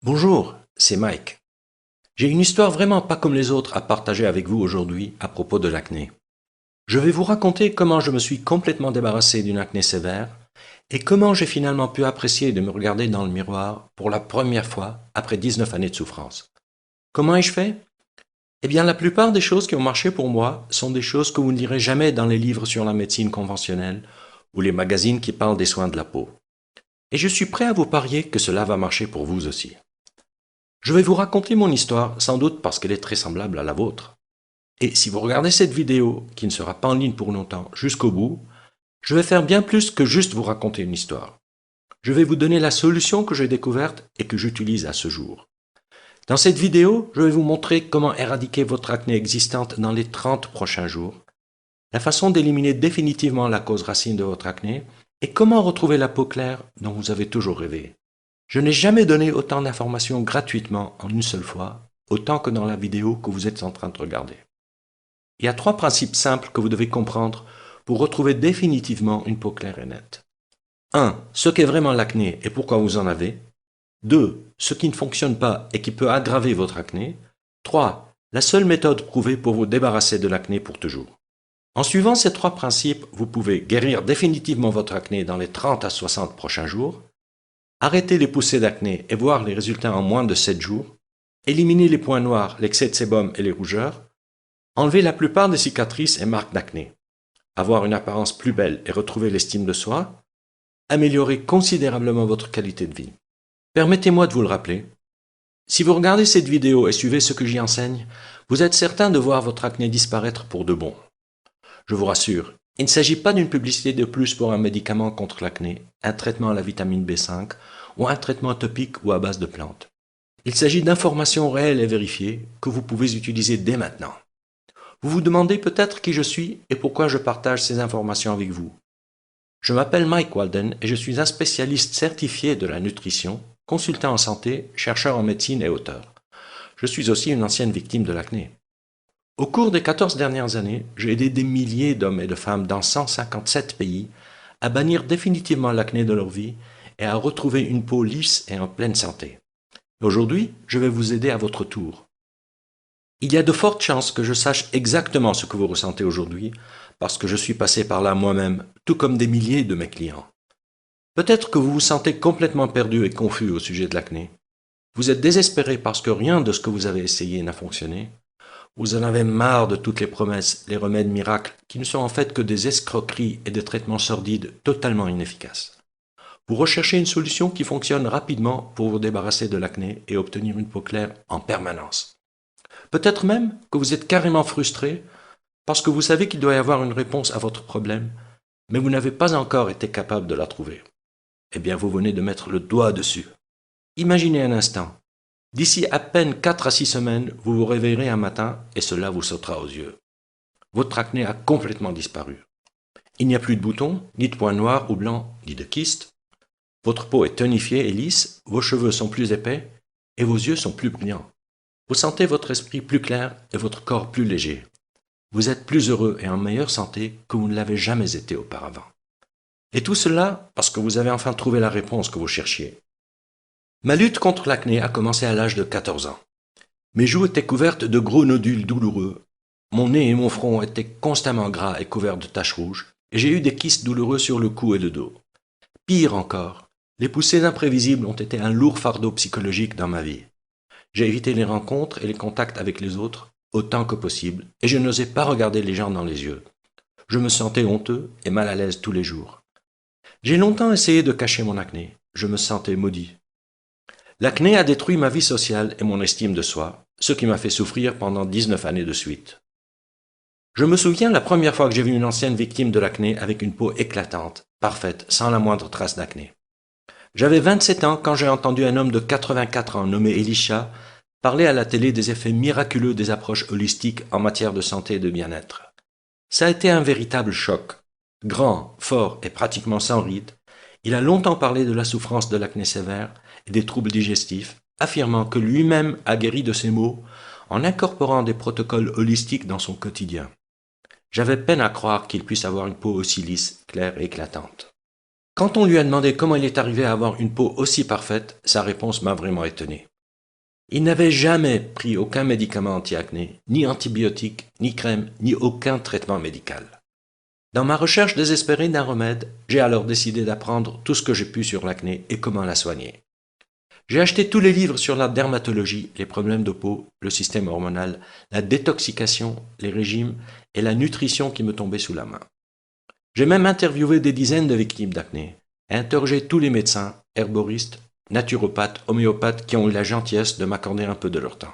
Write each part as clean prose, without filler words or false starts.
Bonjour, c'est Mike. J'ai une histoire vraiment pas comme les autres à partager avec vous aujourd'hui à propos de l'acné. Je vais vous raconter comment je me suis complètement débarrassé d'une acné sévère et comment j'ai finalement pu apprécier de me regarder dans le miroir pour la première fois après 19 années de souffrance. Comment ai-je fait? Eh bien, la plupart des choses qui ont marché pour moi sont des choses que vous ne lirez jamais dans les livres sur la médecine conventionnelle ou les magazines qui parlent des soins de la peau. Et je suis prêt à vous parier que cela va marcher pour vous aussi. Je vais vous raconter mon histoire, sans doute parce qu'elle est très semblable à la vôtre. Et si vous regardez cette vidéo, qui ne sera pas en ligne pour longtemps, jusqu'au bout, je vais faire bien plus que juste vous raconter une histoire. Je vais vous donner la solution que j'ai découverte et que j'utilise à ce jour. Dans cette vidéo, je vais vous montrer comment éradiquer votre acné existante dans les 30 prochains jours, la façon d'éliminer définitivement la cause racine de votre acné et comment retrouver la peau claire dont vous avez toujours rêvé. Je n'ai jamais donné autant d'informations gratuitement en une seule fois, autant que dans la vidéo que vous êtes en train de regarder. Il y a 3 principes simples que vous devez comprendre pour retrouver définitivement une peau claire et nette. 1. Ce qu'est vraiment l'acné et pourquoi vous en avez. 2. Ce qui ne fonctionne pas et qui peut aggraver votre acné. 3. La seule méthode prouvée pour vous débarrasser de l'acné pour toujours. En suivant ces 3 principes, vous pouvez guérir définitivement votre acné dans les 30 à 60 prochains jours, arrêter les poussées d'acné et voir les résultats en moins de 7 jours, éliminer les points noirs, l'excès de sébum et les rougeurs, enlever la plupart des cicatrices et marques d'acné, avoir une apparence plus belle et retrouver l'estime de soi, améliorer considérablement votre qualité de vie. Permettez-moi de vous le rappeler, si vous regardez cette vidéo et suivez ce que j'y enseigne, vous êtes certain de voir votre acné disparaître pour de bon. Je vous rassure, il ne s'agit pas d'une publicité de plus pour un médicament contre l'acné, un traitement à la vitamine B5 ou un traitement topique ou à base de plantes. Il s'agit d'informations réelles et vérifiées que vous pouvez utiliser dès maintenant. Vous vous demandez peut-être qui je suis et pourquoi je partage ces informations avec vous. Je m'appelle Mike Walden et je suis un spécialiste certifié de la nutrition, consultant en santé, chercheur en médecine et auteur. Je suis aussi une ancienne victime de l'acné. Au cours des 14 dernières années, j'ai aidé des milliers d'hommes et de femmes dans 157 pays à bannir définitivement l'acné de leur vie et à retrouver une peau lisse et en pleine santé. Aujourd'hui, je vais vous aider à votre tour. Il y a de fortes chances que je sache exactement ce que vous ressentez aujourd'hui parce que je suis passé par là moi-même, tout comme des milliers de mes clients. Peut-être que vous vous sentez complètement perdu et confus au sujet de l'acné. Vous êtes désespéré parce que rien de ce que vous avez essayé n'a fonctionné. Vous en avez marre de toutes les promesses, les remèdes miracles, qui ne sont en fait que des escroqueries et des traitements sordides totalement inefficaces. Vous recherchez une solution qui fonctionne rapidement pour vous débarrasser de l'acné et obtenir une peau claire en permanence. Peut-être même que vous êtes carrément frustré parce que vous savez qu'il doit y avoir une réponse à votre problème, mais vous n'avez pas encore été capable de la trouver. Eh bien, vous venez de mettre le doigt dessus. Imaginez un instant. D'ici à peine 4 à 6 semaines, vous vous réveillerez un matin et cela vous sautera aux yeux. Votre acné a complètement disparu. Il n'y a plus de boutons, ni de points noirs ou blancs, ni de kystes. Votre peau est tonifiée et lisse, vos cheveux sont plus épais et vos yeux sont plus brillants. Vous sentez votre esprit plus clair et votre corps plus léger. Vous êtes plus heureux et en meilleure santé que vous ne l'avez jamais été auparavant. Et tout cela parce que vous avez enfin trouvé la réponse que vous cherchiez. Ma lutte contre l'acné a commencé à l'âge de 14 ans. Mes joues étaient couvertes de gros nodules douloureux, mon nez et mon front étaient constamment gras et couverts de taches rouges, et j'ai eu des kystes douloureux sur le cou et le dos. Pire encore, les poussées imprévisibles ont été un lourd fardeau psychologique dans ma vie. J'ai évité les rencontres et les contacts avec les autres autant que possible, et je n'osais pas regarder les gens dans les yeux. Je me sentais honteux et mal à l'aise tous les jours. J'ai longtemps essayé de cacher mon acné, je me sentais maudit. L'acné a détruit ma vie sociale et mon estime de soi, ce qui m'a fait souffrir pendant 19 années de suite. Je me souviens la première fois que j'ai vu une ancienne victime de l'acné avec une peau éclatante, parfaite, sans la moindre trace d'acné. J'avais 27 ans quand j'ai entendu un homme de 84 ans nommé Elisha parler à la télé des effets miraculeux des approches holistiques en matière de santé et de bien-être. Ça a été un véritable choc. Grand, fort et pratiquement sans ride, il a longtemps parlé de la souffrance de l'acné sévère et des troubles digestifs, affirmant que lui-même a guéri de ces maux en incorporant des protocoles holistiques dans son quotidien. J'avais peine à croire qu'il puisse avoir une peau aussi lisse, claire et éclatante. Quand on lui a demandé comment il est arrivé à avoir une peau aussi parfaite, sa réponse m'a vraiment étonné. Il n'avait jamais pris aucun médicament anti-acné, ni antibiotiques, ni crème, ni aucun traitement médical. Dans ma recherche désespérée d'un remède, j'ai alors décidé d'apprendre tout ce que j'ai pu sur l'acné et comment la soigner. J'ai acheté tous les livres sur la dermatologie, les problèmes de peau, le système hormonal, la détoxication, les régimes et la nutrition qui me tombaient sous la main. J'ai même interviewé des dizaines de victimes d'acné et interrogé tous les médecins, herboristes, naturopathes, homéopathes qui ont eu la gentillesse de m'accorder un peu de leur temps.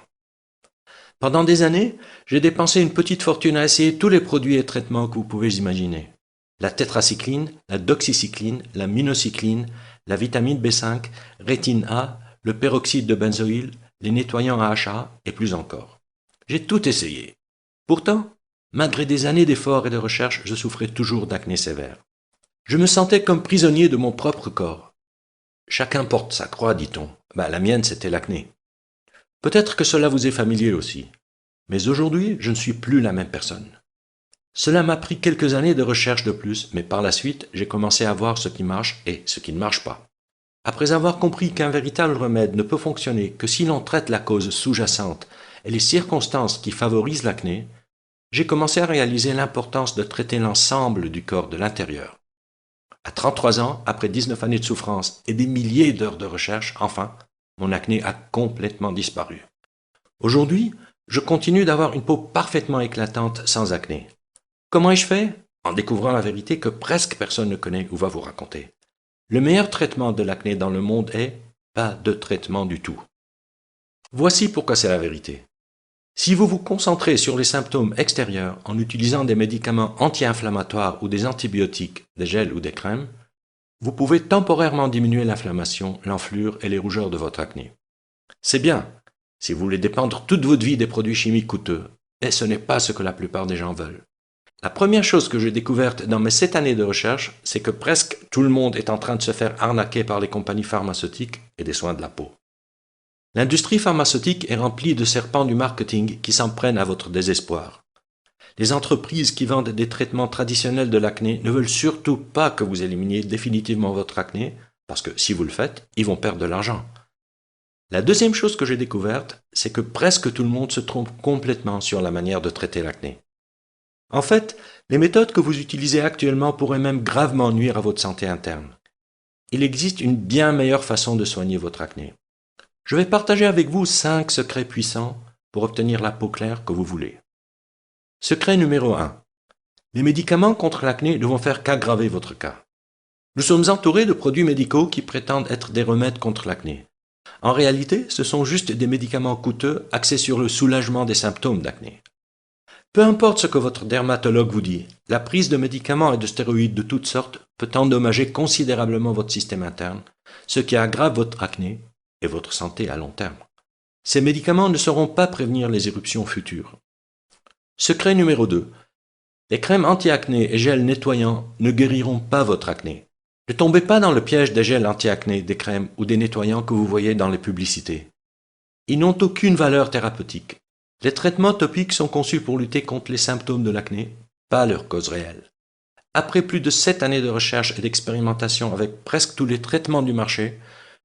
Pendant des années, j'ai dépensé une petite fortune à essayer tous les produits et traitements que vous pouvez imaginer. La tétracycline, la doxycycline, la minocycline, la vitamine B5, rétine A, le peroxyde de benzoïle, les nettoyants AHA et plus encore. J'ai tout essayé. Pourtant, malgré des années d'efforts et de recherche, je souffrais toujours d'acné sévère. Je me sentais comme prisonnier de mon propre corps. Chacun porte sa croix, dit-on. La mienne, c'était l'acné. Peut-être que cela vous est familier aussi. Mais aujourd'hui, je ne suis plus la même personne. Cela m'a pris quelques années de recherche de plus, mais par la suite, j'ai commencé à voir ce qui marche et ce qui ne marche pas. Après avoir compris qu'un véritable remède ne peut fonctionner que si l'on traite la cause sous-jacente et les circonstances qui favorisent l'acné, j'ai commencé à réaliser l'importance de traiter l'ensemble du corps de l'intérieur. À 33 ans, après 19 années de souffrance et des milliers d'heures de recherche, enfin, mon acné a complètement disparu. Aujourd'hui, je continue d'avoir une peau parfaitement éclatante sans acné. Comment ai-je fait? En découvrant la vérité que presque personne ne connaît ou va vous raconter. Le meilleur traitement de l'acné dans le monde est pas de traitement du tout. Voici pourquoi c'est la vérité. Si vous vous concentrez sur les symptômes extérieurs en utilisant des médicaments anti-inflammatoires ou des antibiotiques, des gels ou des crèmes, vous pouvez temporairement diminuer l'inflammation, l'enflure et les rougeurs de votre acné. C'est bien, si vous voulez dépendre toute votre vie des produits chimiques coûteux, mais ce n'est pas ce que la plupart des gens veulent. La première chose que j'ai découverte dans mes 7 années de recherche, c'est que presque tout le monde est en train de se faire arnaquer par les compagnies pharmaceutiques et des soins de la peau. L'industrie pharmaceutique est remplie de serpents du marketing qui s'en prennent à votre désespoir. Les entreprises qui vendent des traitements traditionnels de l'acné ne veulent surtout pas que vous éliminiez définitivement votre acné, parce que si vous le faites, ils vont perdre de l'argent. La deuxième chose que j'ai découverte, c'est que presque tout le monde se trompe complètement sur la manière de traiter l'acné. En fait, les méthodes que vous utilisez actuellement pourraient même gravement nuire à votre santé interne. Il existe une bien meilleure façon de soigner votre acné. Je vais partager avec vous 5 secrets puissants pour obtenir la peau claire que vous voulez. Secret numéro 1. Les médicaments contre l'acné ne vont faire qu'aggraver votre cas. Nous sommes entourés de produits médicaux qui prétendent être des remèdes contre l'acné. En réalité, ce sont juste des médicaments coûteux axés sur le soulagement des symptômes d'acné. Peu importe ce que votre dermatologue vous dit, la prise de médicaments et de stéroïdes de toutes sortes peut endommager considérablement votre système interne, ce qui aggrave votre acné et votre santé à long terme. Ces médicaments ne sauront pas prévenir les éruptions futures. Secret numéro 2. Les crèmes anti-acné et gels nettoyants ne guériront pas votre acné. Ne tombez pas dans le piège des gels anti-acné, des crèmes ou des nettoyants que vous voyez dans les publicités. Ils n'ont aucune valeur thérapeutique. Les traitements topiques sont conçus pour lutter contre les symptômes de l'acné, pas leur cause réelle. Après plus de 7 années de recherche et d'expérimentation avec presque tous les traitements du marché,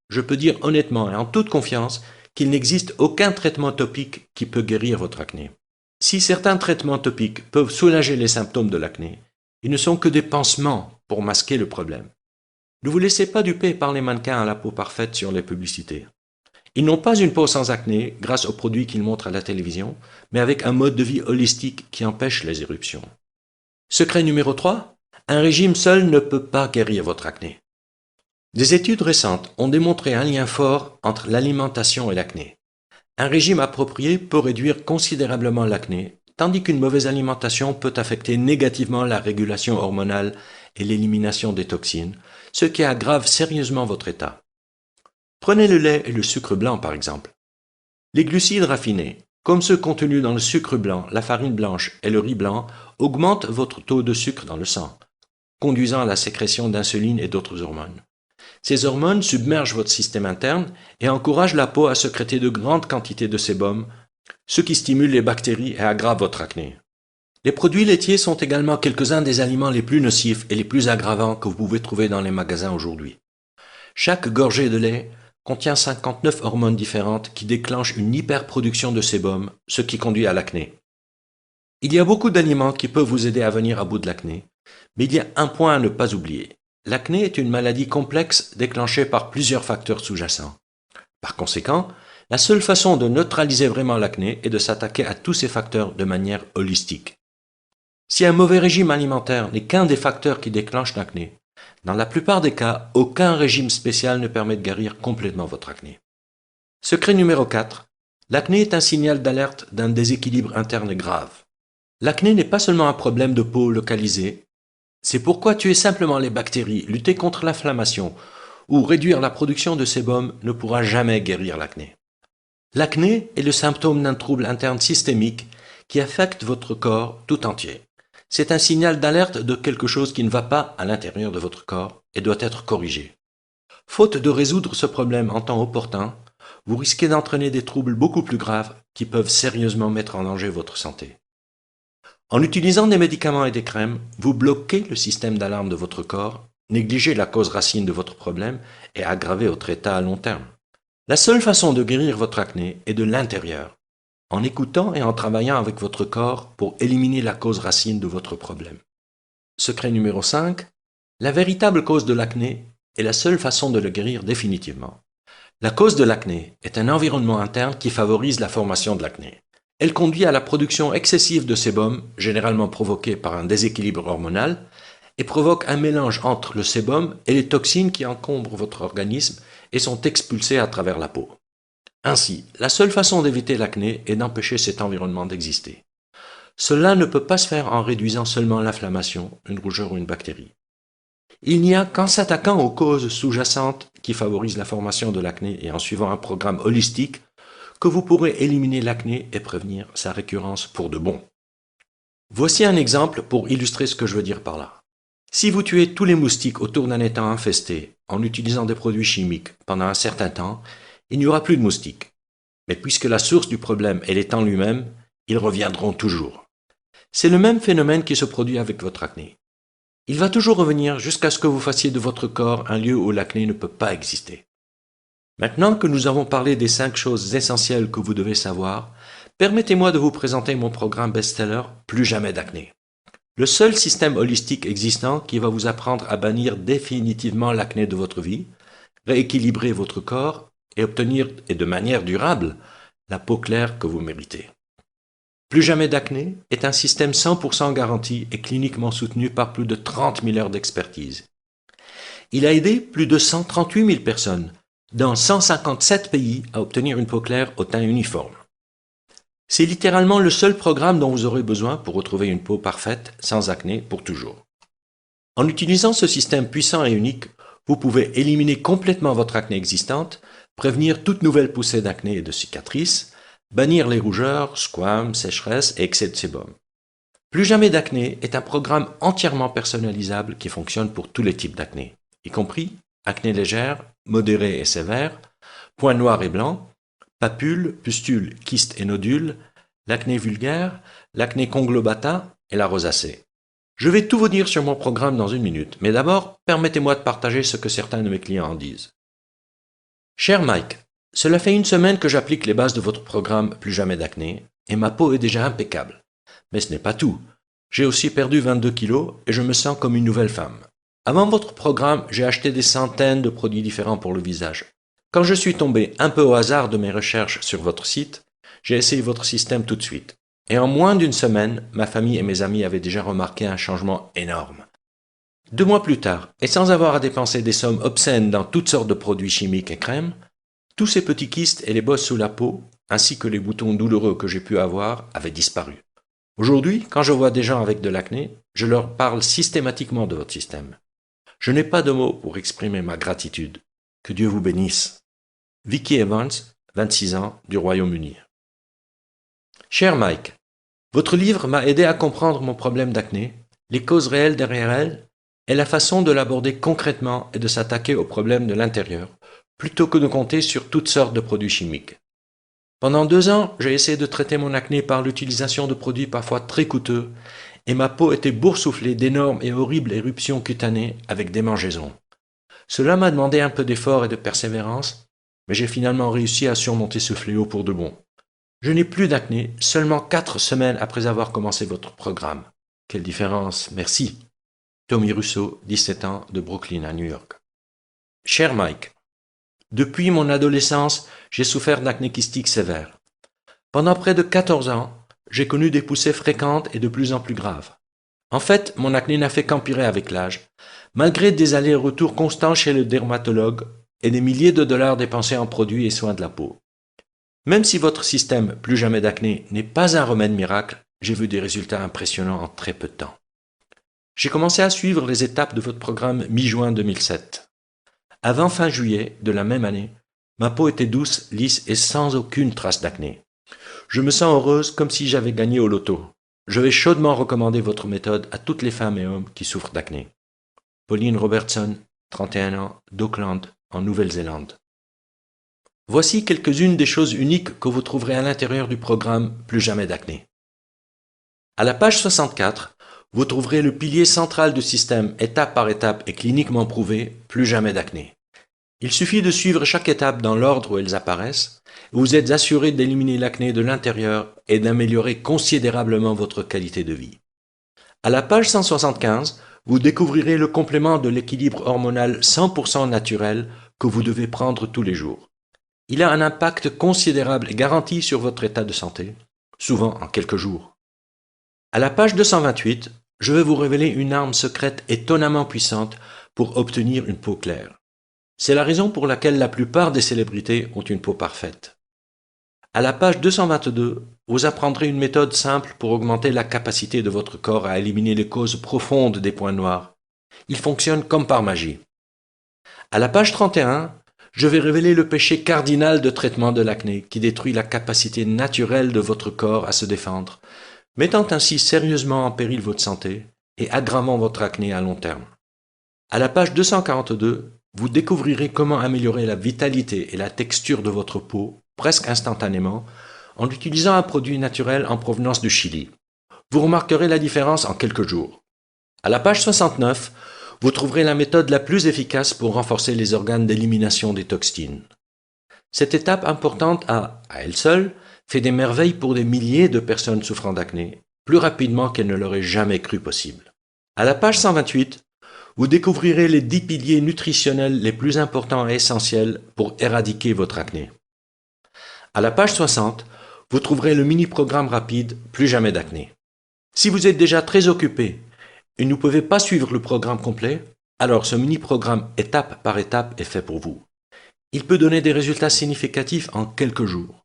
je peux dire honnêtement et en toute confiance qu'il n'existe aucun traitement topique qui peut guérir votre acné. Si certains traitements topiques peuvent soulager les symptômes de l'acné, ils ne sont que des pansements pour masquer le problème. Ne vous laissez pas duper par les mannequins à la peau parfaite sur les publicités. Ils n'ont pas une peau sans acné grâce aux produits qu'ils montrent à la télévision, mais avec un mode de vie holistique qui empêche les éruptions. Secret numéro 3. Un régime seul ne peut pas guérir votre acné. Des études récentes ont démontré un lien fort entre l'alimentation et l'acné. Un régime approprié peut réduire considérablement l'acné, tandis qu'une mauvaise alimentation peut affecter négativement la régulation hormonale et l'élimination des toxines, ce qui aggrave sérieusement votre état. Prenez le lait et le sucre blanc par exemple. Les glucides raffinés, comme ceux contenus dans le sucre blanc, la farine blanche et le riz blanc, augmentent votre taux de sucre dans le sang, conduisant à la sécrétion d'insuline et d'autres hormones. Ces hormones submergent votre système interne et encouragent la peau à sécréter de grandes quantités de sébum, ce qui stimule les bactéries et aggrave votre acné. Les produits laitiers sont également quelques-uns des aliments les plus nocifs et les plus aggravants que vous pouvez trouver dans les magasins aujourd'hui. Chaque gorgée de lait contient 59 hormones différentes qui déclenchent une hyperproduction de sébum, ce qui conduit à l'acné. Il y a beaucoup d'aliments qui peuvent vous aider à venir à bout de l'acné, mais il y a un point à ne pas oublier. L'acné est une maladie complexe déclenchée par plusieurs facteurs sous-jacents. Par conséquent, la seule façon de neutraliser vraiment l'acné est de s'attaquer à tous ces facteurs de manière holistique. Si un mauvais régime alimentaire n'est qu'un des facteurs qui déclenchent l'acné, dans la plupart des cas, aucun régime spécial ne permet de guérir complètement votre acné. Secret numéro 4. L'acné est un signal d'alerte d'un déséquilibre interne grave. L'acné n'est pas seulement un problème de peau localisé, c'est pourquoi tuer simplement les bactéries, lutter contre l'inflammation ou réduire la production de sébum ne pourra jamais guérir l'acné. L'acné est le symptôme d'un trouble interne systémique qui affecte votre corps tout entier. C'est un signal d'alerte de quelque chose qui ne va pas à l'intérieur de votre corps et doit être corrigé. Faute de résoudre ce problème en temps opportun, vous risquez d'entraîner des troubles beaucoup plus graves qui peuvent sérieusement mettre en danger votre santé. En utilisant des médicaments et des crèmes, vous bloquez le système d'alarme de votre corps, négligez la cause racine de votre problème et aggravez votre état à long terme. La seule façon de guérir votre acné est de l'intérieur, en écoutant et en travaillant avec votre corps pour éliminer la cause racine de votre problème. Secret numéro 5. La véritable cause de l'acné est la seule façon de le guérir définitivement. La cause de l'acné est un environnement interne qui favorise la formation de l'acné. Elle conduit à la production excessive de sébum, généralement provoquée par un déséquilibre hormonal, et provoque un mélange entre le sébum et les toxines qui encombrent votre organisme et sont expulsées à travers la peau. Ainsi, la seule façon d'éviter l'acné est d'empêcher cet environnement d'exister. Cela ne peut pas se faire en réduisant seulement l'inflammation, une rougeur ou une bactérie. Il n'y a qu'en s'attaquant aux causes sous-jacentes qui favorisent la formation de l'acné et en suivant un programme holistique que vous pourrez éliminer l'acné et prévenir sa récurrence pour de bon. Voici un exemple pour illustrer ce que je veux dire par là. Si vous tuez tous les moustiques autour d'un étang infesté en utilisant des produits chimiques pendant un certain temps, il n'y aura plus de moustiques. Mais puisque la source du problème est l'étang lui-même, ils reviendront toujours. C'est le même phénomène qui se produit avec votre acné. Il va toujours revenir jusqu'à ce que vous fassiez de votre corps un lieu où l'acné ne peut pas exister. Maintenant que nous avons parlé des 5 choses essentielles que vous devez savoir, permettez-moi de vous présenter mon programme best-seller Plus jamais d'acné. Le seul système holistique existant qui va vous apprendre à bannir définitivement l'acné de votre vie, rééquilibrer votre corps et obtenir, et de manière durable, la peau claire que vous méritez. Plus jamais d'acné est un système 100% garanti et cliniquement soutenu par plus de 30 000 heures d'expertise. Il a aidé plus de 138 000 personnes dans 157 pays à obtenir une peau claire au teint uniforme. C'est littéralement le seul programme dont vous aurez besoin pour retrouver une peau parfaite, sans acné, pour toujours. En utilisant ce système puissant et unique, vous pouvez éliminer complètement votre acné existante, prévenir toute nouvelle poussée d'acné et de cicatrices, bannir les rougeurs, squames, sécheresses et excès de sébum. Plus jamais d'acné est un programme entièrement personnalisable qui fonctionne pour tous les types d'acné, y compris acné légère, modérée et sévère, points noirs et blancs, papules, pustules, kystes et nodules, l'acné vulgaire, l'acné conglobata et la rosacée. Je vais tout vous dire sur mon programme dans une minute, mais d'abord, permettez-moi de partager ce que certains de mes clients en disent. Cher Mike, cela fait une semaine que j'applique les bases de votre programme Plus jamais d'acné, et ma peau est déjà impeccable. Mais ce n'est pas tout. J'ai aussi perdu 22 kilos et je me sens comme une nouvelle femme. Avant votre programme, j'ai acheté des centaines de produits différents pour le visage. Quand je suis tombé un peu au hasard de mes recherches sur votre site, j'ai essayé votre système tout de suite. Et en moins d'une semaine, ma famille et mes amis avaient déjà remarqué un changement énorme. 2 mois plus tard, et sans avoir à dépenser des sommes obscènes dans toutes sortes de produits chimiques et crèmes, tous ces petits kystes et les bosses sous la peau, ainsi que les boutons douloureux que j'ai pu avoir, avaient disparu. Aujourd'hui, quand je vois des gens avec de l'acné, je leur parle systématiquement de votre système. Je n'ai pas de mots pour exprimer ma gratitude. Que Dieu vous bénisse. Vicky Evans, 26 ans, du Royaume-Uni. Cher Mike, votre livre m'a aidé à comprendre mon problème d'acné, les causes réelles derrière elle, et la façon de l'aborder concrètement et de s'attaquer aux problèmes de l'intérieur, plutôt que de compter sur toutes sortes de produits chimiques. Pendant 2 ans, j'ai essayé de traiter mon acné par l'utilisation de produits parfois très coûteux, et ma peau était boursouflée d'énormes et horribles éruptions cutanées avec démangeaisons. Cela m'a demandé un peu d'effort et de persévérance, mais j'ai finalement réussi à surmonter ce fléau pour de bon. Je n'ai plus d'acné seulement 4 semaines après avoir commencé votre programme. Quelle différence, merci. Tommy Russo, 17 ans, de Brooklyn à New York. Cher Mike, depuis mon adolescence, j'ai souffert d'acné kystique sévère. Pendant près de 14 ans, j'ai connu des poussées fréquentes et de plus en plus graves. En fait, mon acné n'a fait qu'empirer avec l'âge, malgré des allers-retours constants chez le dermatologue et des milliers de dollars dépensés en produits et soins de la peau. Même si votre système Plus jamais d'acné n'est pas un remède miracle, j'ai vu des résultats impressionnants en très peu de temps. J'ai commencé à suivre les étapes de votre programme mi-juin 2007. Avant fin juillet de la même année, ma peau était douce, lisse et sans aucune trace d'acné. Je me sens heureuse comme si j'avais gagné au loto. Je vais chaudement recommander votre méthode à toutes les femmes et hommes qui souffrent d'acné. Pauline Robertson, 31 ans, d'Auckland, en Nouvelle-Zélande. Voici quelques-unes des choses uniques que vous trouverez à l'intérieur du programme Plus jamais d'acné. À la page 64, vous trouverez le pilier central du système étape par étape et cliniquement prouvé Plus jamais d'acné. Il suffit de suivre chaque étape dans l'ordre où elles apparaissent, et vous êtes assuré d'éliminer l'acné de l'intérieur et d'améliorer considérablement votre qualité de vie. À la page 175, vous découvrirez le complément de l'équilibre hormonal 100% naturel que vous devez prendre tous les jours. Il a un impact considérable et garanti sur votre état de santé, souvent en quelques jours. À la page 228, je vais vous révéler une arme secrète étonnamment puissante pour obtenir une peau claire. C'est la raison pour laquelle la plupart des célébrités ont une peau parfaite. À la page 222, vous apprendrez une méthode simple pour augmenter la capacité de votre corps à éliminer les causes profondes des points noirs. Il fonctionne comme par magie. À la page 31, je vais révéler le péché cardinal de traitement de l'acné qui détruit la capacité naturelle de votre corps à se défendre, mettant ainsi sérieusement en péril votre santé et aggravant votre acné à long terme. À la page 242, vous découvrirez comment améliorer la vitalité et la texture de votre peau presque instantanément en utilisant un produit naturel en provenance du Chili. Vous remarquerez la différence en quelques jours. À la page 69, vous trouverez la méthode la plus efficace pour renforcer les organes d'élimination des toxines. Cette étape importante a, à elle seule, fait des merveilles pour des milliers de personnes souffrant d'acné, plus rapidement qu'elles ne l'auraient jamais cru possible. À la page 128, vous découvrirez les 10 piliers nutritionnels les plus importants et essentiels pour éradiquer votre acné. À la page 60, vous trouverez le mini-programme rapide Plus jamais d'acné. Si vous êtes déjà très occupé et ne pouvez pas suivre le programme complet, alors ce mini-programme étape par étape est fait pour vous. Il peut donner des résultats significatifs en quelques jours.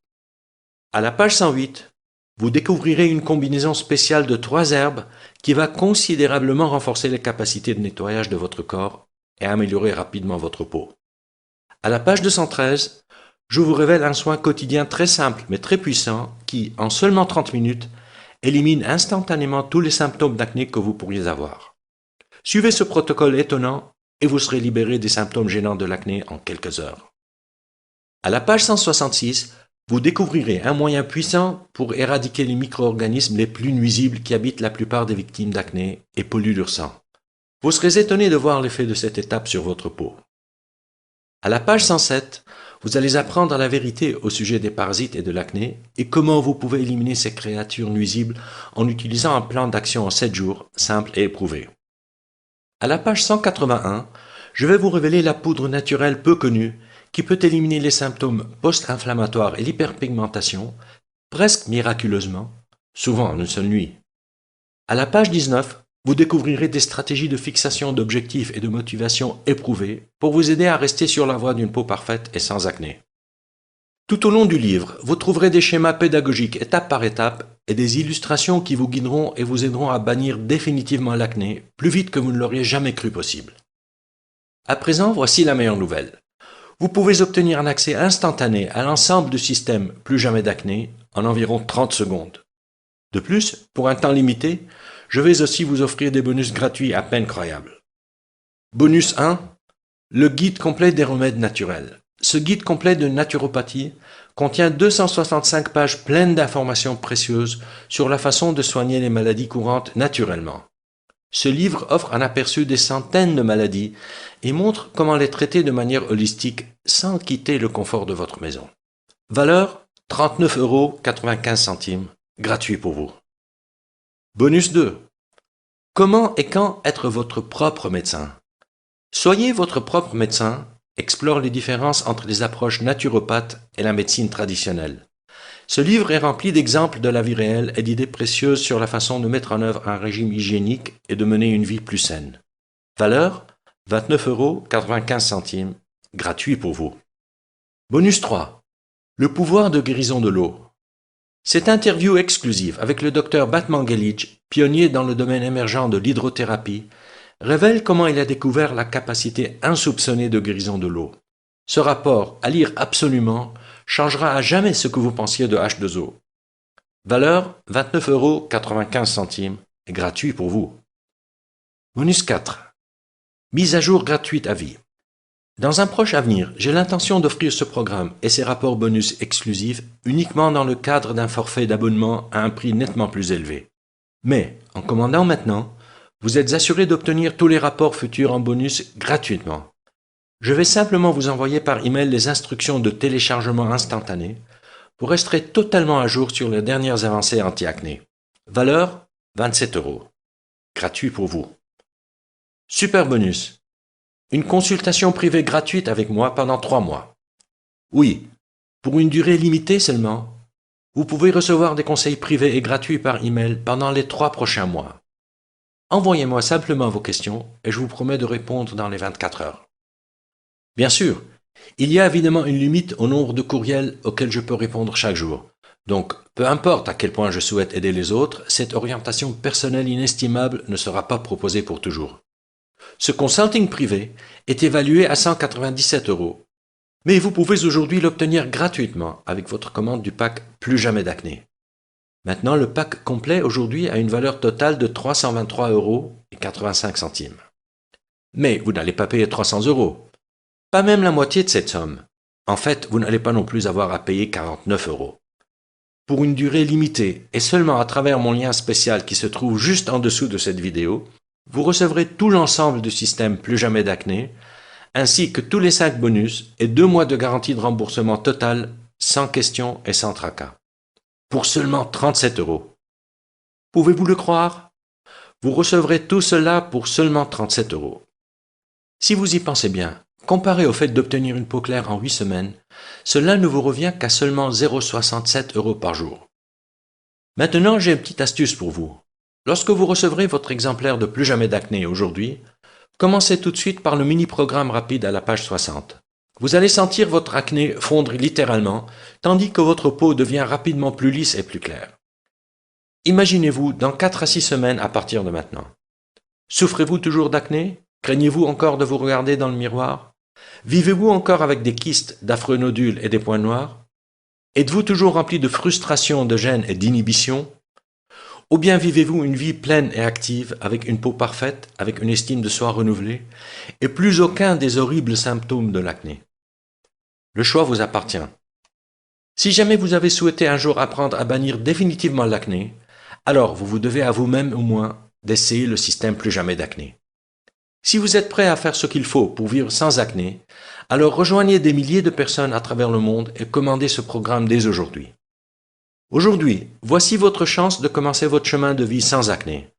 À la page 108, vous découvrirez une combinaison spéciale de 3 herbes qui va considérablement renforcer les capacités de nettoyage de votre corps et améliorer rapidement votre peau. À la page 213, je vous révèle un soin quotidien très simple mais très puissant qui, en seulement 30 minutes, élimine instantanément tous les symptômes d'acné que vous pourriez avoir. Suivez ce protocole étonnant et vous serez libéré des symptômes gênants de l'acné en quelques heures. À la page 166, vous découvrirez un moyen puissant pour éradiquer les micro-organismes les plus nuisibles qui habitent la plupart des victimes d'acné et polluent leur sang. Vous serez étonné de voir l'effet de cette étape sur votre peau. À la page 107, vous allez apprendre la vérité au sujet des parasites et de l'acné et comment vous pouvez éliminer ces créatures nuisibles en utilisant un plan d'action en 7 jours, simple et éprouvé. À la page 181, je vais vous révéler la poudre naturelle peu connue qui peut éliminer les symptômes post-inflammatoires et l'hyperpigmentation, presque miraculeusement, souvent en une seule nuit. À la page 19, vous découvrirez des stratégies de fixation d'objectifs et de motivation éprouvées pour vous aider à rester sur la voie d'une peau parfaite et sans acné. Tout au long du livre, vous trouverez des schémas pédagogiques étape par étape et des illustrations qui vous guideront et vous aideront à bannir définitivement l'acné plus vite que vous ne l'auriez jamais cru possible. À présent, voici la meilleure nouvelle. Vous pouvez obtenir un accès instantané à l'ensemble du système Plus jamais d'acné en environ 30 secondes. De plus, pour un temps limité, je vais aussi vous offrir des bonus gratuits à peine croyables. Bonus 1. Le guide complet des remèdes naturels. Ce guide complet de naturopathie contient 265 pages pleines d'informations précieuses sur la façon de soigner les maladies courantes naturellement. Ce livre offre un aperçu des centaines de maladies et montre comment les traiter de manière holistique sans quitter le confort de votre maison. Valeur 39,95 €, gratuit pour vous. Bonus 2. Comment et quand être votre propre médecin? Soyez votre propre médecin, explore les différences entre les approches naturopathes et la médecine traditionnelle. Ce livre est rempli d'exemples de la vie réelle et d'idées précieuses sur la façon de mettre en œuvre un régime hygiénique et de mener une vie plus saine. Valeur 29,95 €, gratuit pour vous. Bonus 3. Le pouvoir de guérison de l'eau. Cette interview exclusive avec le Dr Batmanghelidj, pionnier dans le domaine émergent de l'hydrothérapie, révèle comment il a découvert la capacité insoupçonnée de guérison de l'eau. Ce rapport, à lire absolument, changera à jamais ce que vous pensiez de H2O. Valeur 29,95 €, et gratuit pour vous. Bonus 4. Mise à jour gratuite à vie. Dans un proche avenir, j'ai l'intention d'offrir ce programme et ses rapports bonus exclusifs uniquement dans le cadre d'un forfait d'abonnement à un prix nettement plus élevé. Mais, en commandant maintenant, vous êtes assuré d'obtenir tous les rapports futurs en bonus gratuitement. Je vais simplement vous envoyer par email les instructions de téléchargement instantané pour rester totalement à jour sur les dernières avancées anti-acné. Valeur 27 €. Gratuit pour vous. Super bonus. Une consultation privée gratuite avec moi pendant 3 mois. Oui, pour une durée limitée seulement. Vous pouvez recevoir des conseils privés et gratuits par email pendant les 3 prochains mois. Envoyez-moi simplement vos questions et je vous promets de répondre dans les 24 heures. Bien sûr, il y a évidemment une limite au nombre de courriels auxquels je peux répondre chaque jour. Donc, peu importe à quel point je souhaite aider les autres, cette orientation personnelle inestimable ne sera pas proposée pour toujours. Ce consulting privé est évalué à 197 €. Mais vous pouvez aujourd'hui l'obtenir gratuitement avec votre commande du pack Plus jamais d'acné. Maintenant, le pack complet aujourd'hui a une valeur totale de 323,85 €. Mais vous n'allez pas payer 300 €. Pas même la moitié de cette somme. En fait, vous n'allez pas non plus avoir à payer 49 €. Pour une durée limitée et seulement à travers mon lien spécial qui se trouve juste en dessous de cette vidéo, vous recevrez tout l'ensemble du système Plus jamais d'acné, ainsi que tous les 5 bonus et 2 mois de garantie de remboursement total, sans question et sans tracas. Pour seulement 37 €. Pouvez-vous le croire? Vous recevrez tout cela pour seulement 37 €. Si vous y pensez bien, comparé au fait d'obtenir une peau claire en 8 semaines, cela ne vous revient qu'à seulement 0,67 € par jour. Maintenant, j'ai une petite astuce pour vous. Lorsque vous recevrez votre exemplaire de Plus jamais d'acné aujourd'hui, commencez tout de suite par le mini-programme rapide à la page 60. Vous allez sentir votre acné fondre littéralement, tandis que votre peau devient rapidement plus lisse et plus claire. Imaginez-vous dans 4 à 6 semaines à partir de maintenant. Souffrez-vous toujours d'acné? Craignez-vous encore de vous regarder dans le miroir? Vivez-vous encore avec des kystes, d'affreux nodules et des points noirs? Êtes-vous toujours rempli de frustration, de gêne et d'inhibition? Ou bien vivez-vous une vie pleine et active, avec une peau parfaite, avec une estime de soi renouvelée, et plus aucun des horribles symptômes de l'acné? Le choix vous appartient. Si jamais vous avez souhaité un jour apprendre à bannir définitivement l'acné, alors vous devez à vous-même au moins d'essayer le système Plus jamais d'acné. Si vous êtes prêt à faire ce qu'il faut pour vivre sans acné, alors rejoignez des milliers de personnes à travers le monde et commandez ce programme dès aujourd'hui. Aujourd'hui, voici votre chance de commencer votre chemin de vie sans acné.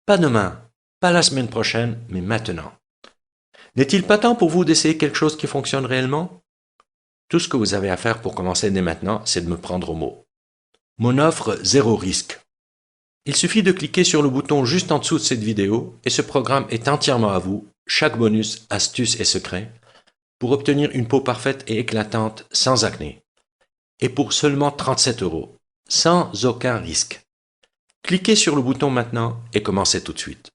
Pas demain, pas la semaine prochaine, mais maintenant. N'est-il pas temps pour vous d'essayer quelque chose qui fonctionne réellement? Tout ce que vous avez à faire pour commencer dès maintenant, c'est de me prendre au mot. Mon offre 0 risque. Il suffit de cliquer sur le bouton juste en dessous de cette vidéo et ce programme est entièrement à vous, chaque bonus, astuce et secret, pour obtenir une peau parfaite et éclatante sans acné. Et pour seulement 37 €, sans aucun risque. Cliquez sur le bouton maintenant et commencez tout de suite.